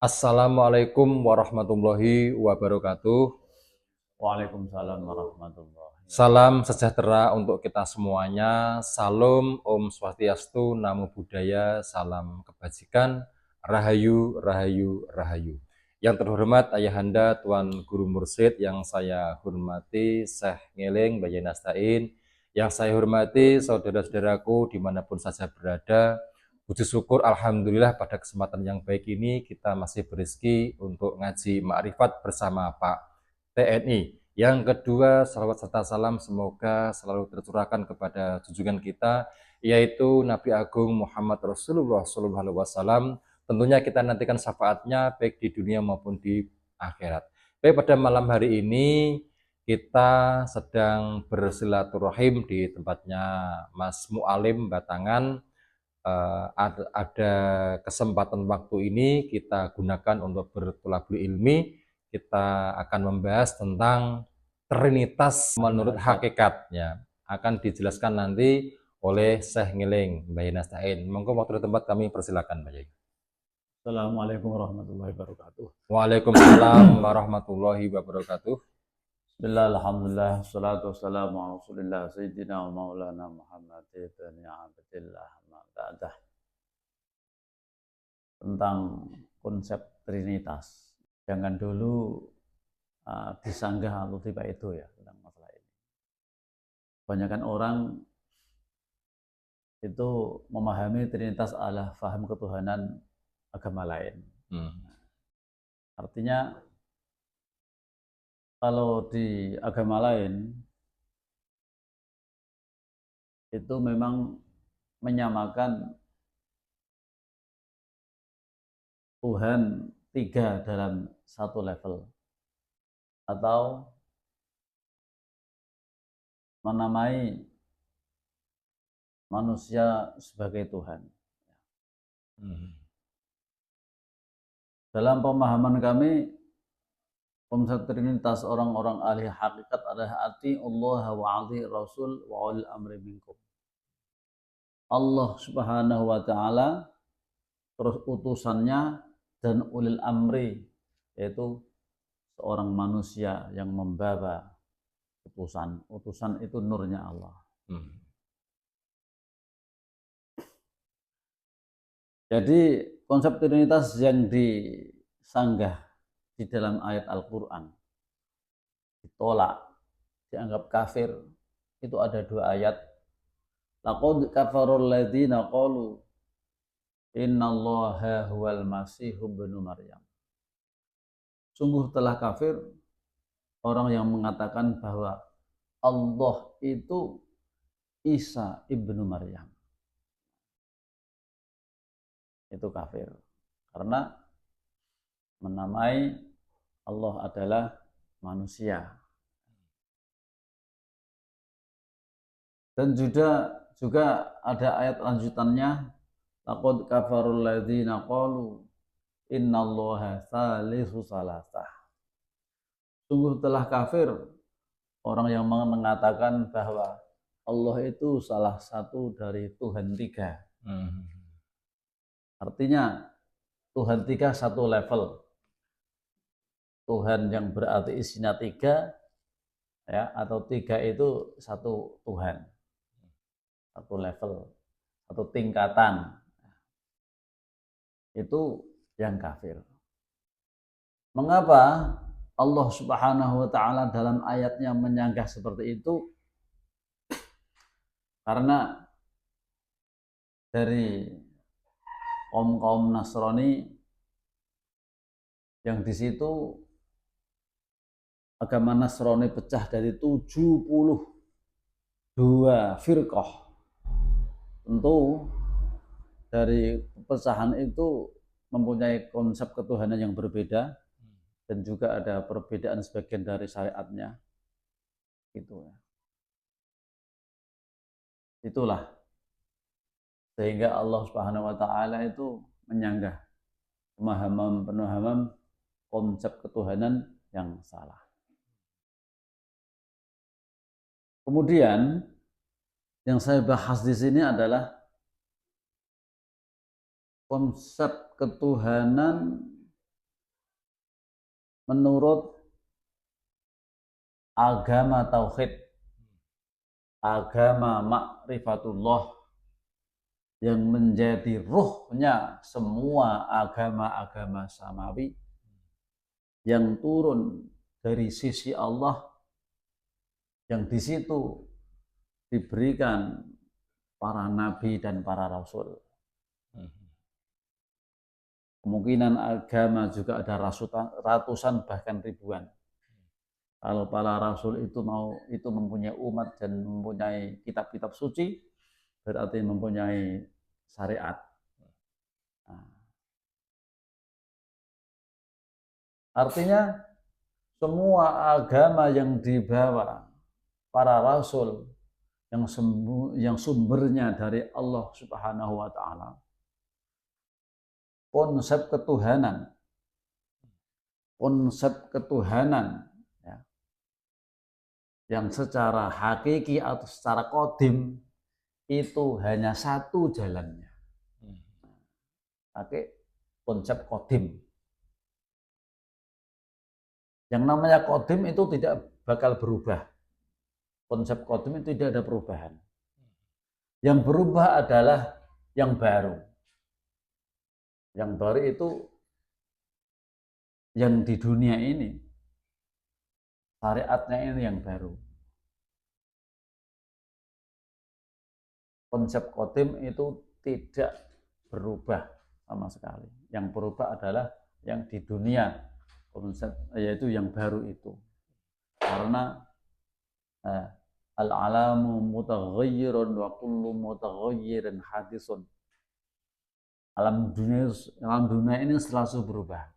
Assalamualaikum warahmatullahi wabarakatuh. Waalaikumsalam warahmatullahi Salam wabarakatuh. sejahtera untuk kita semuanya. Salam Om Swastiastu, Namo Buddhaya, salam kebajikan, Rahayu, Rahayu, Rahayu. Yang terhormat Ayahanda Tuan Guru Mursyid yang saya hormati, Syekh Ngeling Bayi Nastain, yang saya hormati saudara-saudaraku dimanapun saja berada. Puji syukur Alhamdulillah pada kesempatan yang baik ini kita masih berrezeki untuk ngaji Ma'rifat bersama Pak TNI. Yang kedua, salawat serta salam semoga selalu tercurahkan kepada junjungan kita, yaitu Nabi Agung Muhammad Rasulullah SAW. Tentunya kita nantikan syafaatnya baik di dunia maupun di akhirat. Baik, pada malam hari ini kita sedang bersilaturahim di tempatnya Mas Mualim Batangan. Ada kesempatan waktu ini kita gunakan untuk bertolabul ilmi. Kita akan membahas tentang Trinitas menurut hakikatnya. Akan dijelaskan nanti oleh Syekh Ngiling Mbak Nastain. Monggo waktu tempat kami persilakan Mbak Yai. Assalamualaikum warahmatullahi wabarakatuh. Waalaikumsalam warahmatullahi wabarakatuh. Bismillah, alhamdulillah, salatu wassalamu ala rasulillah, sayyidina wa maulana Muhammad ibn Abdillah, ma'adah. Tentang konsep Trinitas. Jangan dulu disanggah atau tiba itu ya tentang masalah ini. Kebanyakan orang itu memahami Trinitas adalah faham ketuhanan agama lain. Artinya kalau di agama lain itu memang menyamakan Tuhan tiga dalam satu level atau menamai manusia sebagai Tuhan. Dalam pemahaman kami, konsep Trinitas orang-orang ahli hakikat adalah ati Allah wa ati Rasul wa ulil amri minkum. Allah Subhanahu wa taala, terus utusannya dan ulil amri, yaitu seorang manusia yang membawa utusan. Utusan itu nurnya Allah. Jadi konsep Trinitas yang disanggah di dalam ayat Al-Quran ditolak, dianggap kafir, itu ada dua ayat. Laqad kafarul ladzina qalu innallaha huwal masihu ibnu Maryam. Sungguh telah kafir orang yang mengatakan bahwa Allah itu Isa ibnu Maryam. Itu kafir karena menamai Allah adalah manusia. Dan juga ada ayat lanjutannya, laqad kafarul ladzina qalu innallaha salisu salasah. Sungguh telah kafir orang yang mengatakan bahwa Allah itu salah satu dari Tuhan tiga. Artinya Tuhan tiga satu level. Tuhan yang berarti isinya tiga, ya, atau tiga itu satu Tuhan, satu level, satu tingkatan. Itu yang kafir. Mengapa Allah Subhanahu wa taala dalam ayatnya menyanggah seperti itu? Karena dari kaum Nasrani yang di situ agama Nasrani pecah dari 72 firqah. Tentu dari pecahan itu mempunyai konsep ketuhanan yang berbeda dan juga ada perbedaan sebagian dari syariatnya. Gitu ya. Itulah sehingga Allah Subhanahu wa taala itu menyanggah pemahaman konsep ketuhanan yang salah. Kemudian yang saya bahas di sini adalah konsep ketuhanan menurut agama tauhid, agama ma'rifatullah yang menjadi ruhnya semua agama-agama samawi yang turun dari sisi Allah, yang di situ diberikan para nabi dan para rasul. Kemungkinan agama juga ada ratusan bahkan ribuan. Kalau para rasul itu mempunyai umat dan mempunyai kitab-kitab suci, berarti mempunyai syariat. Nah, artinya semua agama yang dibawa para rasul yang sumbernya dari Allah Subhanahu wa taala, konsep ketuhanan ya, yang secara hakiki atau secara kodim itu hanya satu jalannya. Pakai konsep kodim. Yang namanya kodim itu tidak bakal berubah. Konsep kodim itu tidak ada perubahan. Yang berubah adalah yang baru. Yang baru itu yang di dunia ini. Syariatnya ini yang baru. Konsep kodim itu tidak berubah sama sekali. Yang berubah adalah yang di dunia, konsep yaitu yang baru itu. Karena al-alamu mutaghayyirun wa kullu mutaghayyirin hadisun. Alam dunia ini selalu berubah.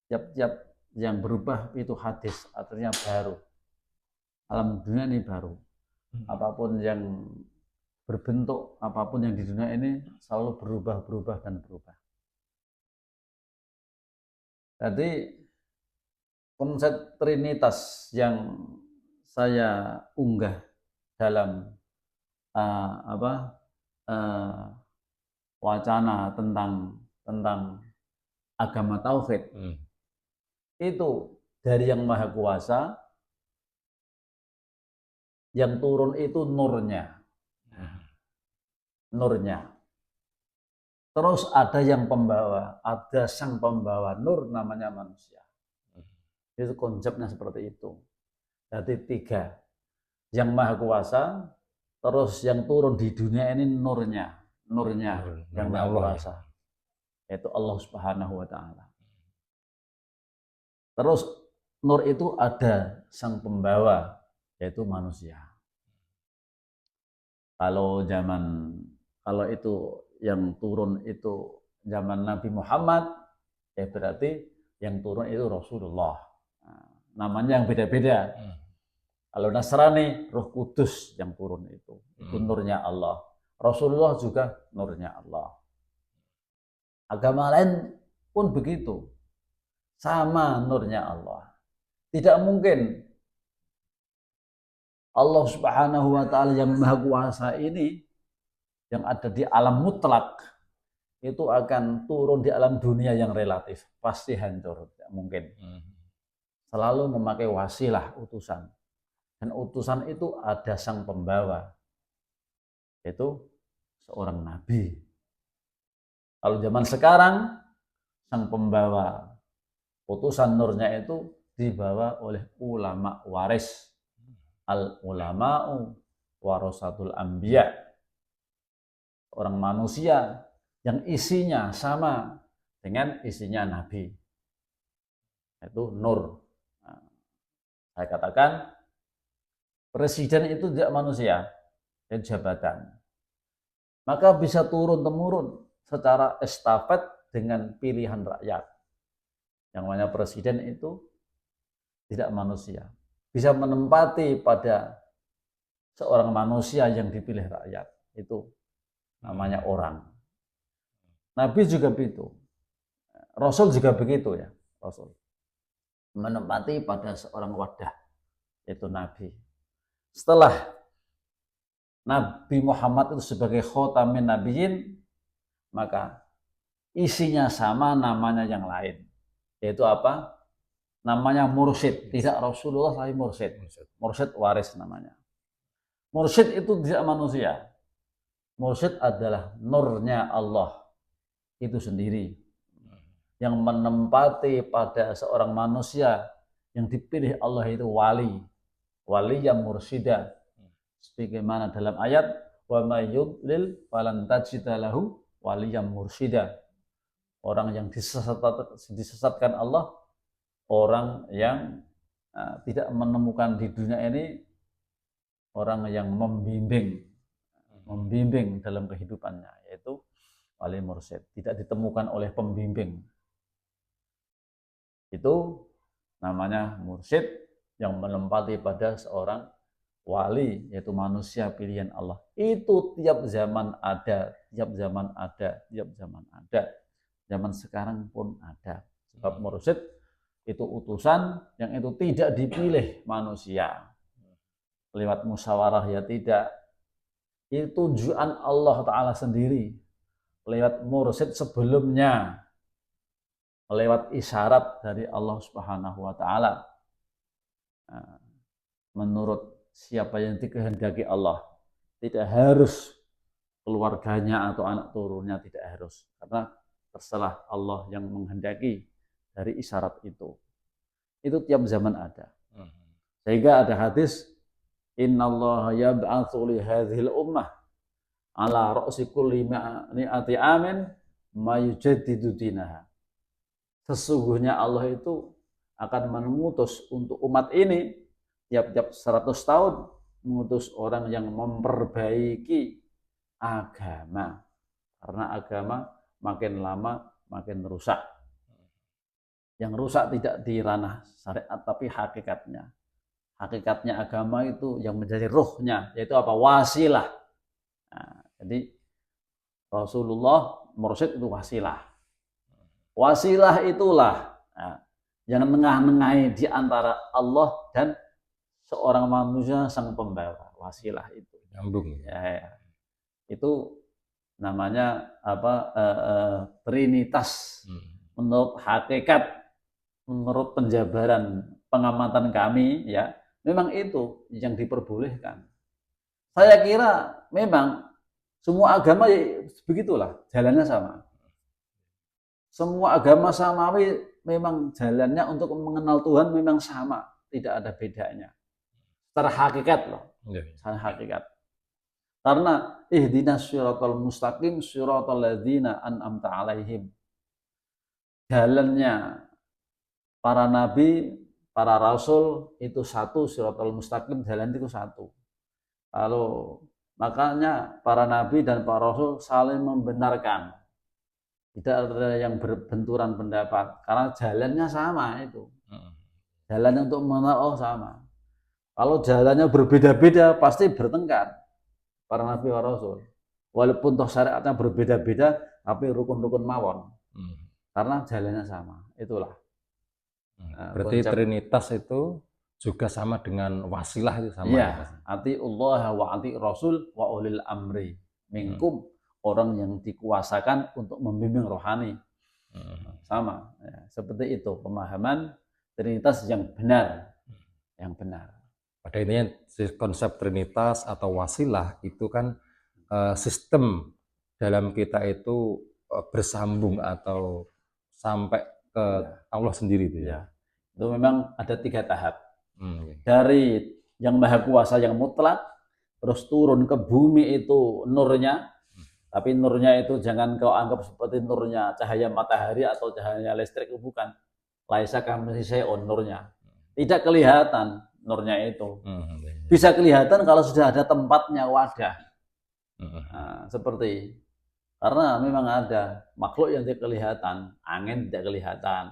Tiap-tiap yang berubah itu hadis, artinya baru. Alam dunia ini baru. Apapun yang berbentuk, apapun yang di dunia ini selalu berubah dan berubah. Jadi konsep Trinitas yang saya unggah dalam wacana tentang agama tauhid itu dari yang maha kuasa, yang turun itu nurnya. Terus ada yang pembawa, ada sang pembawa nur namanya manusia. Itu konsepnya seperti itu. Jadi 3. Yang maha kuasa, terus yang turun di dunia ini nurnya yang maha kuasa. Yaitu Allah Subhanahu wa taala. Terus nur itu ada sang pembawa, yaitu manusia. Kalau itu yang turun itu zaman Nabi Muhammad, ya berarti yang turun itu Rasulullah. Nah, namanya yang beda-beda. Kalau Nasrani, Roh Kudus yang turun itu nurnya Allah. Rasulullah juga nurnya Allah. Agama lain pun begitu, sama nurnya Allah. Tidak mungkin Allah Subhanahu wa taala yang maha kuasa ini yang ada di alam mutlak itu akan turun di alam dunia yang relatif, pasti hancur, tidak mungkin. Selalu memakai wasilah utusan, dan utusan itu ada sang pembawa, yaitu seorang nabi. Kalau zaman sekarang sang pembawa utusan nurnya itu dibawa oleh ulama waris, al ulama'u warasatul anbiya, orang manusia yang isinya sama dengan isinya nabi, itu nur. Nah, saya katakan presiden itu tidak manusia, itu jabatan. Maka bisa turun-temurun secara estafet dengan pilihan rakyat. Yang namanya presiden itu tidak manusia. Bisa menempati pada seorang manusia yang dipilih rakyat. Itu namanya orang. Nabi juga begitu. Rasul juga begitu ya. Rasul menempati pada seorang wadah, yaitu Nabi. Setelah Nabi Muhammad itu sebagai khotamin nabiyyin, maka isinya sama, namanya yang lain. yaitu apa? Namanya mursyid, tidak Rasulullah tapi mursyid. Mursyid waris namanya. Mursyid itu tidak manusia. Mursyid adalah nurnya Allah itu sendiri yang menempati pada seorang manusia yang dipilih Allah itu wali yang mursyida. Sebagaimana dalam ayat wa may yudlil falan tajida lahu waliyan mursyida. Orang yang disesatkan Allah, orang yang tidak menemukan di dunia ini orang yang membimbing dalam kehidupannya, yaitu wali mursyid. Tidak ditemukan oleh pembimbing. Itu namanya mursyid yang menempati pada seorang wali, yaitu manusia pilihan Allah. Itu tiap zaman ada. Zaman sekarang pun ada. Sebab mursyid itu utusan yang itu tidak dipilih manusia lewat musyawarah, ya tidak. Itu tujuan Allah Ta'ala sendiri lewat mursyid sebelumnya, lewat isyarat dari Allah Subhanahu wa Ta'ala. Menurut siapa yang dikehendaki Allah, tidak harus keluarganya atau anak turunnya, tidak harus, karena terserah Allah yang menghendaki dari isyarat itu. Itu tiap zaman ada. Sehingga ada hadis, innallaha yab'atsu li hadhil ummah ala ra'si kulli mi'ati amin ma yujaddidu dinaha. Sesungguhnya Allah itu akan mengutus untuk umat ini tiap-tiap 100 tahun mengutus orang yang memperbaiki agama. Karena agama makin lama makin rusak. Yang rusak tidak di ranah syariat tapi hakikatnya. Hakikatnya agama itu yang menjadi ruhnya, yaitu apa? Wasilah. Nah, jadi Rasulullah mursyid itu wasilah. Wasilah itulah yang nengah-nengahi di antara Allah dan seorang manusia sang pembawa. Wasilah itu Nyambung. ya. Itu namanya apa? Trinitas. Menurut hakikat, menurut penjabaran pengamatan kami, ya memang itu yang diperbolehkan. Saya kira memang semua agama ya begitulah, jalannya sama. Semua agama samawi memang jalannya untuk mengenal Tuhan memang sama, tidak ada bedanya. Secara hakikat loh, secara hakikat. Karena ihdinas siratal mustaqim siratal ladzina an'amta alaihim. Jalannya para nabi, para rasul itu satu, siratal mustaqim, jalan itu satu. Lalu makanya para nabi dan para rasul saling membenarkan. Tidak ada yang berbenturan pendapat karena jalannya sama itu. Jalannya untuk mengenal Allah sama. Kalau jalannya berbeda-beda pasti bertengkar para nabi dan rasul. Walaupun toh syariatnya berbeda-beda tapi rukun-rukun mawon. Karena jalannya sama. Itulah. Berarti Trinitas itu juga sama dengan wasilah itu sama. Iya, atiullah wa ati rasul wa ulil amri minkum, orang yang dikuasakan untuk membimbing rohani. Sama, ya, seperti itu pemahaman Trinitas yang benar. Yang benar. Pada intinya konsep Trinitas atau wasilah itu kan sistem dalam kita itu bersambung atau sampai ke Allah sendiri itu ya. Itu memang ada 3 tahap. Dari yang maha kuasa yang mutlak, terus turun ke bumi itu nurnya, tapi nurnya itu jangan kau anggap seperti nurnya cahaya matahari atau cahaya listrik, bukan. Laisa kamitslihi syai'un, nurnya tidak kelihatan nurnya itu. Bisa kelihatan kalau sudah ada tempatnya, wadah. Nah, seperti karena memang ada makhluk yang tidak kelihatan, angin tidak kelihatan,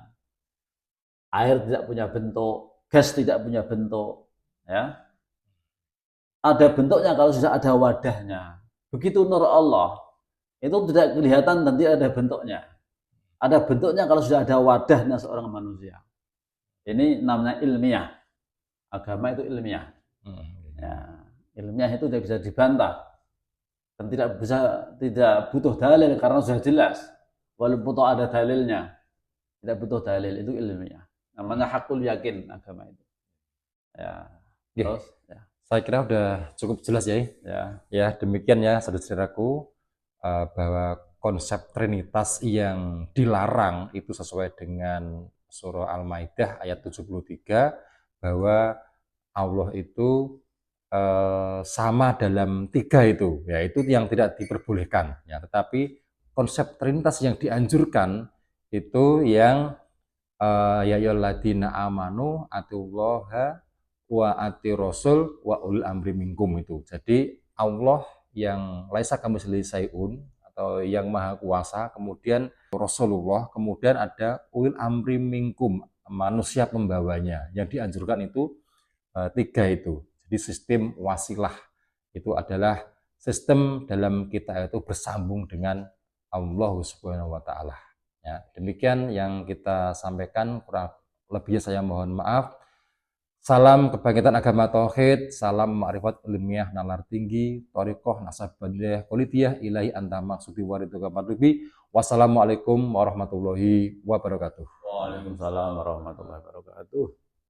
air tidak punya bentuk, gas tidak punya bentuk, ya. Ada bentuknya kalau sudah ada wadahnya. Begitu nur Allah, itu tidak kelihatan dan tidak ada bentuknya. Ada bentuknya kalau sudah ada wadahnya seorang manusia. Ini namanya ilmiah. Agama itu ilmiah. Ya, ilmiah itu tidak bisa dibantah. Dan tidak butuh dalil karena sudah jelas, walaupun ada dalilnya. Tidak butuh dalil, itu ilmiah. Namanya hakul yakin agama itu. Ya. Oke, Terus ya. saya kira udah cukup jelas ya. Ya. Ya, demikian ya saudara-saudaraku, bahwa konsep Trinitas yang dilarang itu sesuai dengan surah Al-Maidah ayat 73, bahwa Allah itu sama dalam tiga itu, yaitu yang tidak diperbolehkan. Ya, tetapi konsep Trinitas yang dianjurkan itu yang ya ayyuhalladzina amanu atiullaha wa ati rasul wa ulil amri minkum itu. Jadi Allah yang laisa kamitslihi syai'un atau yang maha kuasa, kemudian Rasulullah, kemudian ada ulil amri minkum, manusia pembawanya. Yang dianjurkan itu tiga itu. Jadi sistem wasilah itu adalah sistem dalam kita itu bersambung dengan Allah Subhanahu wa taala. Ya, demikian yang kita sampaikan, kurang lebihnya saya mohon maaf. Salam kebangkitan agama tauhid, salam ma'rifat ilmiah nalar tinggi, thariqah nasabadiyah kulitiyah ilahi anta maksudi waridu kamadlubi. Wassalamualaikum warahmatullahi wabarakatuh. Waalaikumsalam warahmatullahi wabarakatuh.